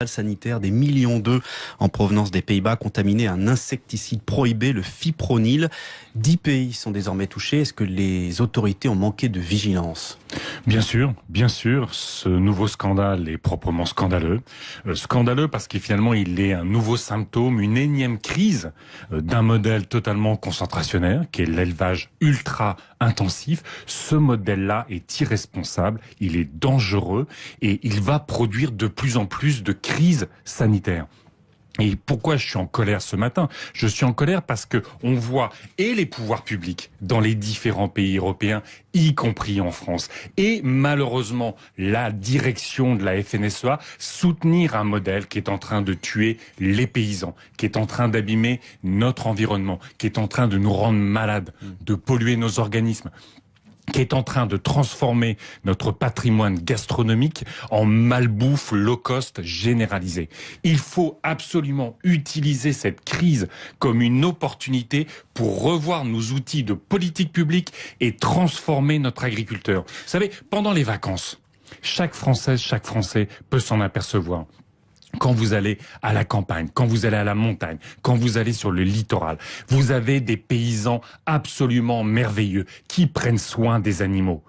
sanitaire, des millions d'œufs en provenance des Pays-Bas contaminés à un insecticide prohibé, le fipronil. 10 pays sont désormais touchés. Est-ce que les autorités ont manqué de vigilance ? Bien sûr, ce nouveau scandale est proprement scandaleux. Scandaleux parce que finalement il est un nouveau symptôme, une énième crise d'un modèle totalement concentrationnaire qui est l'élevage ultra intensif. Ce modèle-là est irresponsable, il est dangereux et il va produire de plus en plus de crises sanitaires. Et pourquoi je suis en colère ce matin ? Je suis en colère parce que on voit et les pouvoirs publics dans les différents pays européens, y compris en France, et malheureusement la direction de la FNSEA soutenir un modèle qui est en train de tuer les paysans, qui est en train d'abîmer notre environnement, qui est en train de nous rendre malades, de polluer nos organismes, qui est en train de transformer notre patrimoine gastronomique en malbouffe low cost généralisée. Il faut absolument utiliser cette crise comme une opportunité pour revoir nos outils de politique publique et transformer notre agriculteur. Vous savez, pendant les vacances, chaque Française, chaque Français peut s'en apercevoir. Quand vous allez à la campagne, quand vous allez à la montagne, quand vous allez sur le littoral, vous avez des paysans absolument merveilleux qui prennent soin des animaux,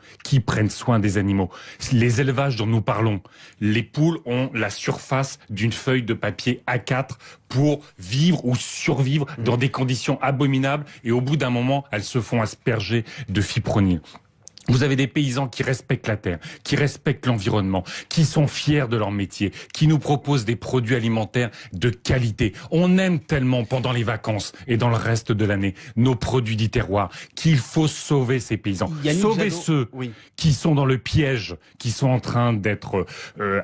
Les élevages dont nous parlons, les poules ont la surface d'une feuille de papier A4 pour vivre ou survivre dans des conditions abominables et au bout d'un moment, elles se font asperger de fipronil. Vous avez des paysans qui respectent la terre, qui respectent l'environnement, qui sont fiers de leur métier, qui nous proposent des produits alimentaires de qualité. On aime tellement pendant les vacances et dans le reste de l'année nos produits du terroir qu'il faut sauver ces paysans. Sauver ceux qui sont dans le piège, qui sont en train d'être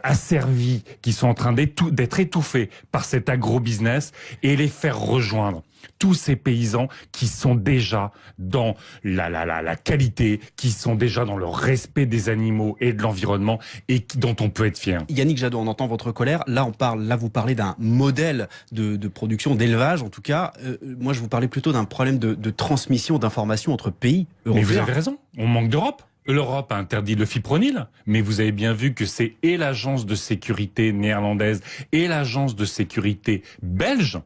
asservis, qui sont en train d'être étouffés par cet agro-business et les faire rejoindre tous ces paysans qui sont déjà dans la qualité, qui sont déjà dans le respect des animaux et de l'environnement et dont on peut être fier. Yannick Jadot, on entend votre colère. Là, vous parlez d'un modèle de production, d'élevage en tout cas. Moi, je vous parlais plutôt d'un problème de transmission d'informations entre pays européens. Mais vous avez raison, on manque d'Europe. L'Europe a interdit le fipronil, mais vous avez bien vu que c'est et l'agence de sécurité néerlandaise et l'agence de sécurité belge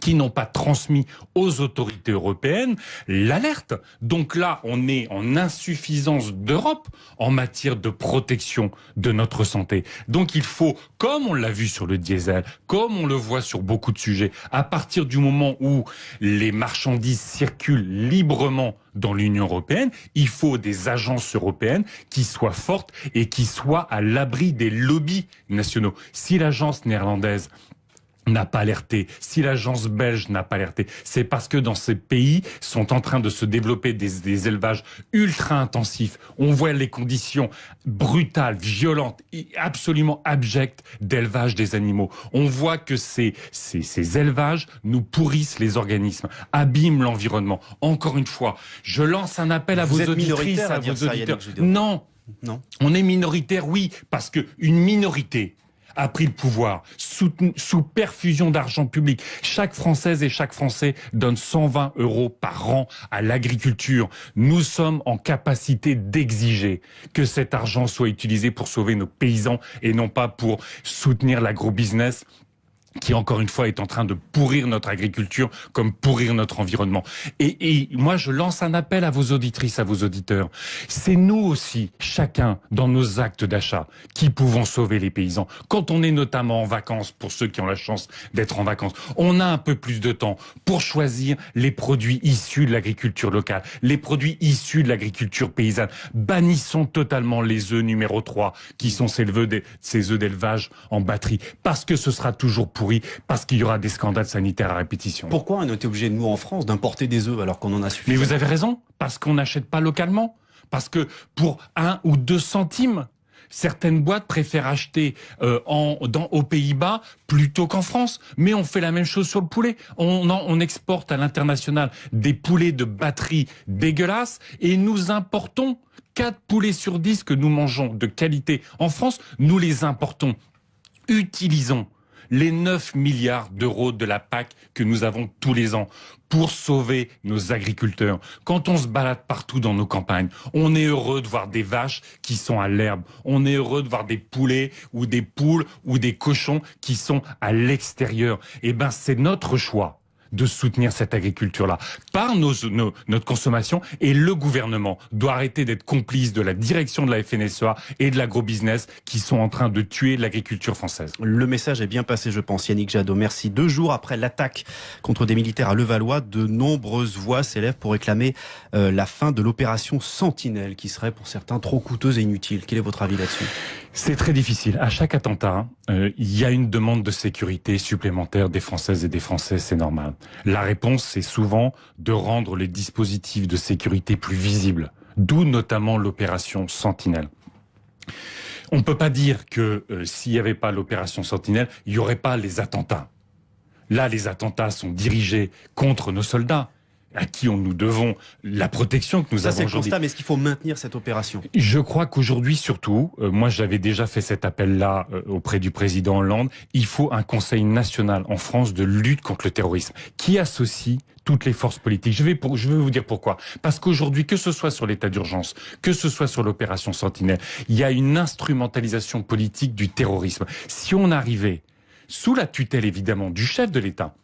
qui n'ont pas transmis aux autorités européennes l'alerte. Donc là, on est en insuffisance d'Europe en matière de protection de notre santé. Donc il faut, comme on l'a vu sur le diesel, comme on le voit sur beaucoup de sujets, à partir du moment où les marchandises circulent librement dans l'Union européenne, il faut des agences européennes qui soient fortes et qui soient à l'abri des lobbies nationaux. Si l'agence néerlandaise n'a pas alerté, si l'agence belge n'a pas alerté, c'est parce que dans ces pays sont en train de se développer des élevages ultra intensifs. On voit les conditions brutales, violentes, absolument abjectes d'élevage des animaux. On voit que ces élevages nous pourrissent les organismes, abîment l'environnement. Encore une fois, je lance un appel à vos auditrices, à vos auditeurs. Non, on est minoritaire, oui, parce que une minorité a pris le pouvoir sous perfusion d'argent public. Chaque Française et chaque Français donne 120 € par an à l'agriculture. Nous sommes en capacité d'exiger que cet argent soit utilisé pour sauver nos paysans et non pas pour soutenir l'agro-business qui, encore une fois, est en train de pourrir notre agriculture comme pourrir notre environnement. Et moi, je lance un appel à vos auditrices, à vos auditeurs. C'est nous aussi, chacun, dans nos actes d'achat, qui pouvons sauver les paysans. Quand on est notamment en vacances, pour ceux qui ont la chance d'être en vacances, on a un peu plus de temps pour choisir les produits issus de l'agriculture locale, les produits issus de l'agriculture paysanne. Bannissons totalement les œufs numéro 3, qui sont ces œufs d'élevage en batterie, parce que ce sera toujours pourri, parce qu'il y aura des scandales sanitaires à répétition. Pourquoi on a été obligé, nous, en France, d'importer des œufs alors qu'on en a suffisamment ? Mais vous avez raison, parce qu'on n'achète pas localement. Parce que pour 1 ou 2 centimes, certaines boîtes préfèrent acheter aux Pays-Bas plutôt qu'en France. Mais on fait la même chose sur le poulet. On exporte à l'international des poulets de batterie dégueulasses et nous importons 4 poulets sur 10 que nous mangeons de qualité en France. Nous les importons. Utilisons les 9 milliards d'euros de la PAC que nous avons tous les ans pour sauver nos agriculteurs. Quand on se balade partout dans nos campagnes, on est heureux de voir des vaches qui sont à l'herbe. On est heureux de voir des poulets ou des poules ou des cochons qui sont à l'extérieur. Eh ben, c'est notre choix de soutenir cette agriculture-là par notre consommation, et le gouvernement doit arrêter d'être complice de la direction de la FNSEA et de l'agrobusiness qui sont en train de tuer l'agriculture française. Le message est bien passé, je pense. Yannick Jadot, merci. 2 jours après l'attaque contre des militaires à Levallois, de nombreuses voix s'élèvent pour réclamer la fin de l'opération Sentinelle, qui serait pour certains trop coûteuse et inutile. Quel est votre avis là-dessus ? C'est très difficile. À chaque attentat, il y a une demande de sécurité supplémentaire des Françaises et des Français, c'est normal. La réponse, c'est souvent de rendre les dispositifs de sécurité plus visibles, d'où notamment l'opération Sentinelle. On ne peut pas dire que s'il n'y avait pas l'opération Sentinelle, il n'y aurait pas les attentats. Là, les attentats sont dirigés contre nos soldats, à qui nous devons la protection que nous avons aujourd'hui. Ça, c'est le constat, mais est-ce qu'il faut maintenir cette opération ? Je crois qu'aujourd'hui, surtout, moi j'avais déjà fait cet appel-là auprès du président Hollande, il faut un Conseil national en France de lutte contre le terrorisme, qui associe toutes les forces politiques. Je vais vous dire pourquoi. Parce qu'aujourd'hui, que ce soit sur l'état d'urgence, que ce soit sur l'opération Sentinelle, il y a une instrumentalisation politique du terrorisme. Si on arrivait, sous la tutelle évidemment du chef de l'État,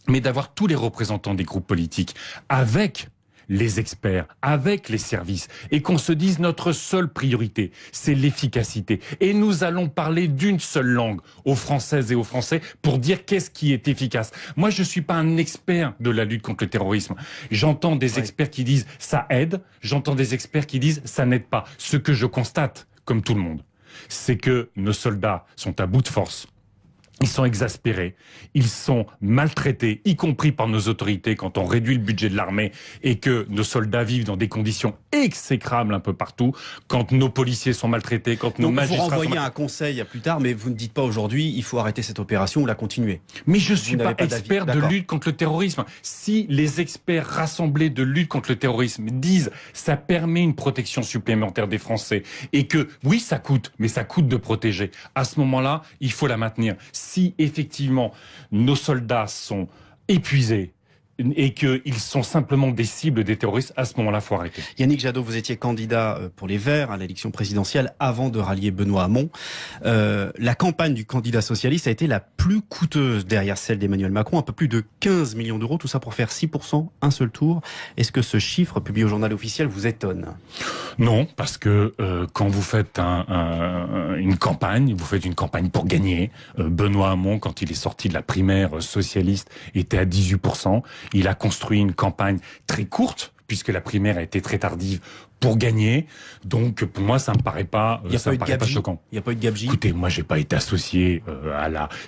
mais d'avoir tous les représentants des groupes politiques avec les experts, avec les services, et qu'on se dise notre seule priorité, c'est l'efficacité. Et nous allons parler d'une seule langue aux Françaises et aux Français pour dire qu'est-ce qui est efficace. Moi, je suis pas un expert de la lutte contre le terrorisme. J'entends des experts qui disent ça aide, j'entends des experts qui disent ça n'aide pas. Ce que je constate, comme tout le monde, c'est que nos soldats sont à bout de force. Ils sont exaspérés, ils sont maltraités, y compris par nos autorités quand on réduit le budget de l'armée et que nos soldats vivent dans des conditions exécrables un peu partout, quand nos policiers sont maltraités, quand nos magistrats sont maltraités. Vous renvoyez un conseil à plus tard, mais vous ne dites pas aujourd'hui il faut arrêter cette opération ou la continuer. Mais je ne suis pas expert de lutte contre le terrorisme. Si les experts rassemblés de lutte contre le terrorisme disent ça permet une protection supplémentaire des Français et que oui ça coûte, mais ça coûte de protéger, à ce moment-là il faut la maintenir. Si effectivement nos soldats sont épuisés et qu'ils sont simplement des cibles des terroristes, à ce moment-là, il faut arrêter. Yannick Jadot, vous étiez candidat pour les Verts à l'élection présidentielle avant de rallier Benoît Hamon. La campagne du candidat socialiste a été la plus coûteuse derrière celle d'Emmanuel Macron, un peu plus de 15 millions d'euros, tout ça pour faire 6%, un seul tour. Est-ce que ce chiffre publié au journal officiel vous étonne ? Non, parce que quand vous faites une campagne, vous faites une campagne pour gagner. Benoît Hamon, quand il est sorti de la primaire socialiste, était à 18%. Il a construit une campagne très courte, puisque la primaire a été très tardive, pour gagner. Donc, pour moi, ça me paraît pas, pas choquant. Il n'y a pas eu de gabegie. Écoutez, moi, j'ai pas été associé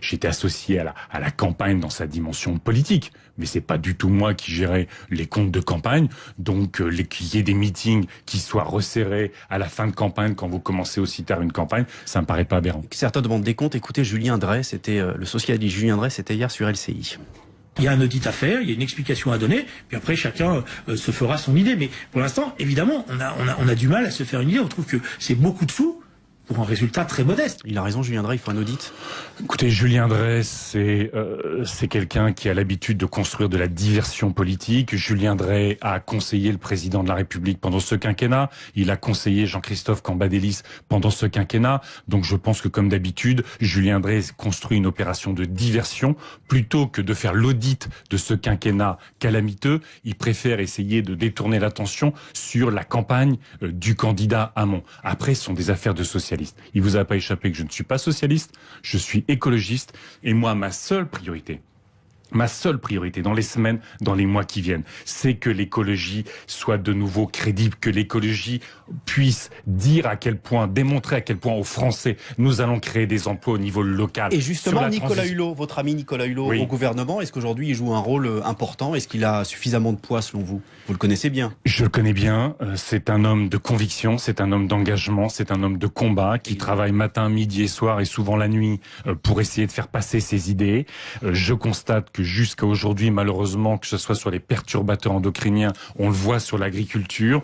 j'étais associé à la campagne dans sa dimension politique. Mais c'est pas du tout moi qui gérais les comptes de campagne. Donc, qu'il y ait des meetings qui soient resserrés à la fin de campagne quand vous commencez aussi tard une campagne, ça me paraît pas aberrant. Certains demandent des comptes. Écoutez, Julien Drey, c'était le socialiste Julien Drey, c'était hier sur LCI. Il y a un audit à faire, il y a une explication à donner, puis après chacun se fera son idée. Mais pour l'instant, évidemment, on a du mal à se faire une idée. On trouve que c'est beaucoup de sous pour un résultat très modeste. Il a raison, Julien Drey, il faut un audit. Écoutez, Julien Drey, c'est quelqu'un qui a l'habitude de construire de la diversion politique. Julien Drey a conseillé le président de la République pendant ce quinquennat. Il a conseillé Jean-Christophe Cambadélis pendant ce quinquennat. Donc je pense que, comme d'habitude, Julien Drey construit une opération de diversion. Plutôt que de faire l'audit de ce quinquennat calamiteux, il préfère essayer de détourner l'attention sur la campagne du candidat Hamon. Après, ce sont des affaires de socialistes. Il vous a pas échappé que je ne suis pas socialiste, je suis écologiste, et moi, ma seule priorité dans les semaines, dans les mois qui viennent, c'est que l'écologie soit de nouveau crédible, que l'écologie puisse dire à quel point, démontrer à quel point aux Français, nous allons créer des emplois au niveau local. Et justement, Nicolas Hulot, votre ami Nicolas Hulot, oui, au gouvernement, est-ce qu'aujourd'hui il joue un rôle important ? Est-ce qu'il a suffisamment de poids selon vous ? Vous le connaissez bien. Je le connais bien. C'est un homme de conviction, c'est un homme d'engagement, c'est un homme de combat qui travaille matin, midi et soir et souvent la nuit pour essayer de faire passer ses idées. Je constate que jusqu'à aujourd'hui, malheureusement, que ce soit sur les perturbateurs endocriniens, on le voit sur l'agriculture,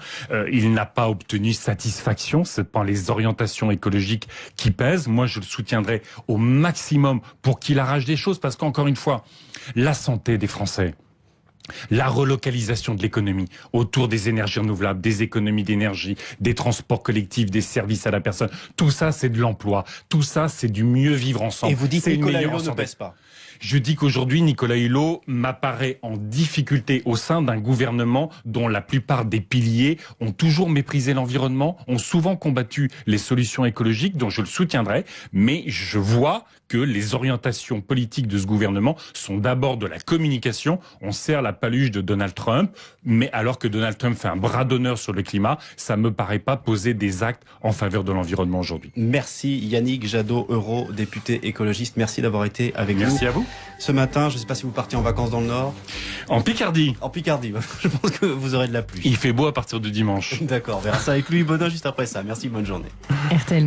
il n'a pas obtenu satisfaction. C'est pas les orientations écologiques qui pèsent. Moi, je le soutiendrai au maximum pour qu'il arrache des choses, parce qu'encore une fois, la santé des Français, la relocalisation de l'économie autour des énergies renouvelables, des économies d'énergie, des transports collectifs, des services à la personne, tout ça c'est de l'emploi, tout ça c'est du mieux vivre ensemble. Et vous dites que Nicolas Hulot ne pèse pas. Je dis qu'aujourd'hui, Nicolas Hulot m'apparaît en difficulté au sein d'un gouvernement dont la plupart des piliers ont toujours méprisé l'environnement, ont souvent combattu les solutions écologiques, dont je le soutiendrai, mais je vois que les orientations politiques de ce gouvernement sont d'abord de la communication. On sert la paluche de Donald Trump, mais alors que Donald Trump fait un bras d'honneur sur le climat, ça me paraît pas poser des actes en faveur de l'environnement aujourd'hui. Merci Yannick Jadot, eurodéputé écologiste. Merci d'avoir été avec nous. Merci à vous. Ce matin, je ne sais pas si vous partez en vacances dans le Nord. En Picardie. En Picardie, je pense que vous aurez de la pluie. Il fait beau à partir de dimanche. D'accord, on verra ça avec lui. Bonin juste après ça. Merci, bonne journée. RTL